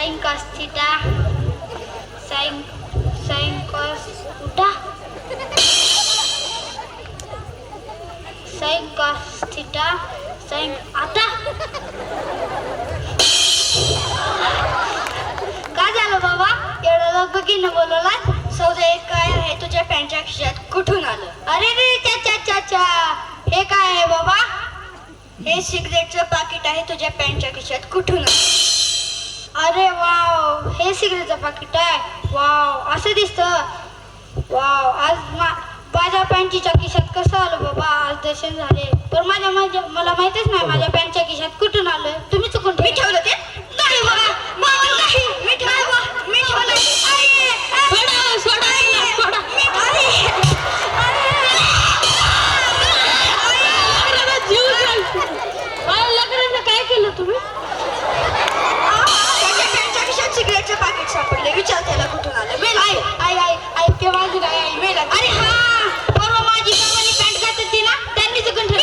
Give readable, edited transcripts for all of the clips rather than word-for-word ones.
sin cos theta sin cos उठा sin cos theta sin आता काय झालं बाबा एवढं लगबगीनं बोलवलात? सौदे काय आहे तुझ्या पॅन्टच्या खिशात कुठून आलं? अरे रे चा हे काय आहे बाबा? हे सिगरेटचं पाकिट आहे तुझ्या पॅन्टच्या खिशात कुठून आलं? अरे वाव हे सिगरेटचं पाकिट आहे. वाव असं दिसतं. वाव आज माझ्या पॅन्टच्या खिशात कसं आलं बाबा? आज दर्शन झाले पण मला माहितीच नाही माझ्या पॅन्टच्या खिशात कुठून आलं. तुम्ही चुकून मी ठेवलं ते? नाही बाबा नाही मी ठेवलं मी ठेवलं काय केलं तुम्ही? त्याच्या पॅन्टच्या खिशात सिगरेटचं पाकिट सापडले. विचार त्याला कुठून आलं? मेला आई के माझी काय मेला. अरे हा परवा माझी कामाली पॅन्ट घालत होती ना त्यांनी चुकून ठेवलं.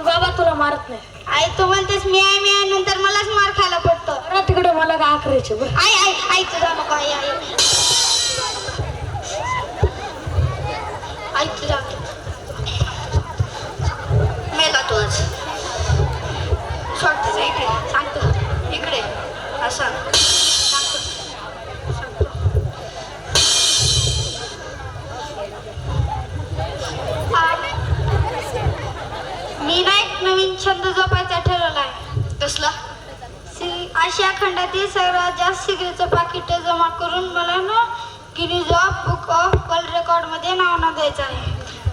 बाबा तुला मारत नाही. आई तू म्हणतेस मी आहे नंतर मलाच मार खायला पडतो. तिकडे मला काय करायचं बरं? आई तुझा नको आई तुझा मेला तू आज. सोड इकडे सांगतो इकडे असं मी ना एक नवीन छंद जोपायचा ठरवलाय. कसला? आशिया खंडातील सर्वात जास्त सिगरेटचं पाकिट जमा करून मला ना Guinness book of world record मध्ये नाव नोंदवायचं आहे.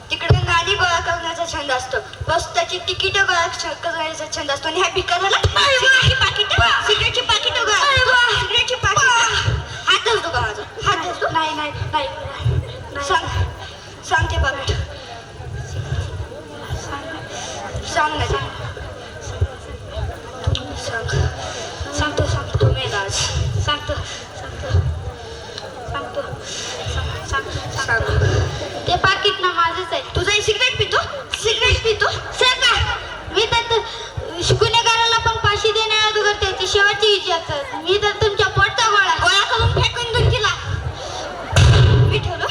तिकडे नाणी गोळा करण्याचा छंद असतो, बसताची तिकीट गोळा करण्याचा छंद असतो आणि ह्या भिकाऱ्याला सिगरेटची पाकिट गोळा सिगरेटची पाकिट. हात धरतो का माझा? हात धरतो? नाही सांग ते पाकिट सांग ना सांगतो तू मेला आज. सांगतो सांग. ते पाकिट ना माझंच आहे. तुझा सिगरेट पितो सांगा मी तर गुन्हेगाराला पण फाशी देण्या अगोदर त्याची शेवटची विचारतात. मी तर तुमच्या पोटचा गोळा करून फेकून देऊन तिला. मी ठेवलं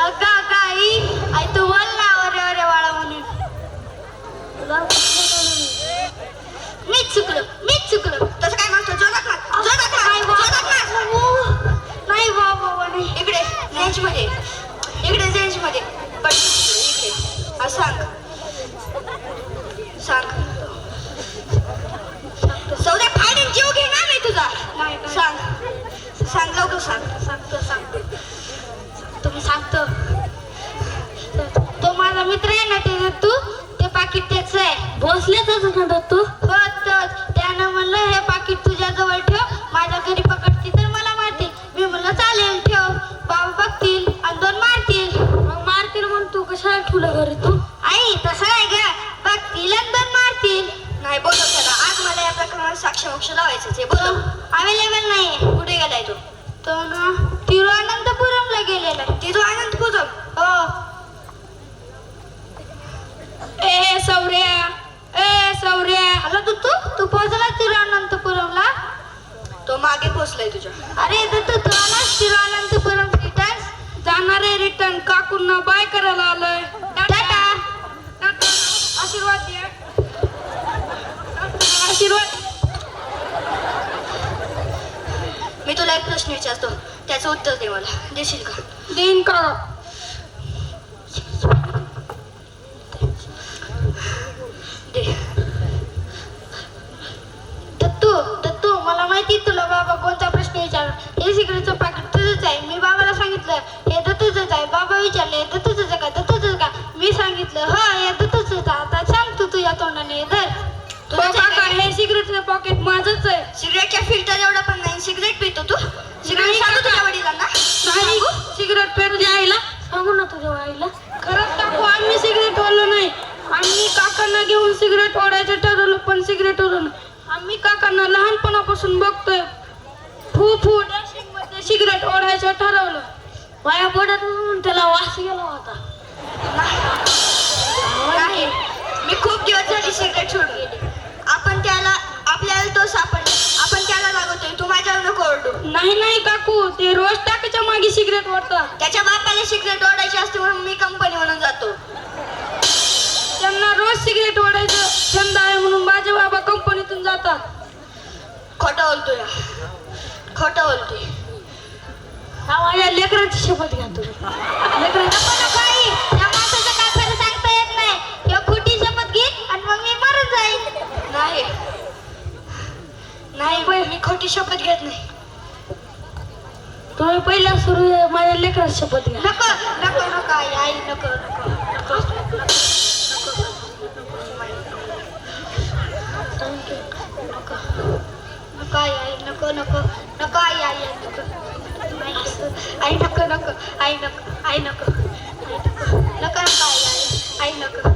अगं आई तू बोल ना अरे वाळा म्हणून. मीच चुकलो. तसं काय म्हणतो? जोरात नाही बाबा नाही. इकडे रेंज मध्ये पण इकडे सांग सौद्या फाडून जीव घेणार नाही तुझा. सांग लवकर सांगतो तुम्ही सांगतो. तो माझा मित्र आहे ना ते तू ते पाकिट त्याच आहे. भोसल्याचाच ना तू? हो त्यानं म्हणलं हे पाकिट तुझ्या जवळ ठेव, माझ्या घरी पकडती तर मला मारतील. मी म्हणलं चालेल ठेव, बाबा बघतील आणि 2 मारतील. मग मारतील म्हणून तू कशाला ठेवलं घरी तू? आई तसं नाही ग, बघतील आणि 2 मारतील. नाही बोलव त्याला. आज मला या प्रकरणात साक्ष मोक्ष लावायचंच आहे. बोलव. अवेलेबल नाही. कुठे गेलाय तो ना तिरुअनंतपुरमला गेलेला आहे. तिरुअनंतपुरम? हो. ए सौर्या हॅलो तू पोहोचला तिरुअनंतपुरमला? तो मागे पोचलाय तुझ्या. अरे तू आलास तिरुअनंतपुरम रिटर्न जाणारे रिटर्न काकूंना बाय करायला आलोय. टाटा. आशीर्वाद द्या. आशीर्वाद. मी तुला एक प्रश्न विचारतो, त्याचं उत्तर दे मला. देशील का? देईन का? दे. दत्तू मला माहिती तुला बाबा कोणता प्रश्न विचार. हे सिगरेटचं पाकिट तुझंच आहे. मी बाबाला सांगितलं हे दत्तूचंच आहे. बाबा विचारले दत्तूचंच का? दत्तूचंच का? मी सांगितलं हो हे दत्तूचंच. आता सांग तू तुझ्या तोंडाने धर. हे सिगरेटचं पॉकेट माझंच आहे. सिगरेटच्या फिल्टर एवढा पण नाही. सिगरेट पितो तू? सिगरेट सांगू तुझ्या वडिलांना? नाही सिगरेट पेरू द्या आईला. सांगू ना तुझ्या आईला. खरंच काकू आम्ही सिगरेट ओढलो नाही. आम्ही काकांना घेऊन सिगरेट ओढायचं ठरवलं पण सिगरेट ओढलो. आम्ही काकांना लहानपणापासून बघतोय फू फू डॅशिंग मध्ये सिगरेट ओढायचं ठरवलं. माझ्या पोटातून त्याला वास गेला होता. नाही, मी खूप दिवस झाली सिगरेट सोडून गेली. आपल्याला तो सापडला, आपण त्याला लागतोय. तू माझ्यावर नको ओरडू. नाही नाही काकू, ते रोज टाकीच्या मागे सिगरेट ओढतात. त्याच्या बापाला सिगरेट ओढायची असते म्हणून मी कंपनी म्हणून जातो. त्यांना रोज सिगरेट ओढायचं छंद आहे म्हणून माझे बाबा कंपनीतून जातात. खोटं बोलतोय, खोटं बोलतोय. हा माझ्या लेकरांची शपथ घ्या तुम्ही. बाई, या माणसाचं काय खरं सांगता येत नाही. किंवा खोटी शपथ घेईन आणि मग मी मरून जाईन. नाही नाही, मी खोटी शपथ घेत नाही. तुम्ही पहिल्या सुरू माझ्या लेकराची शपथ घ्या. नको नको नको आई, आई नको नको नको नको नको आई, आई नको नको नको आई, आई आई नको आई नको नको आई नको आई नको आई नको नको नको आई, आई आई नको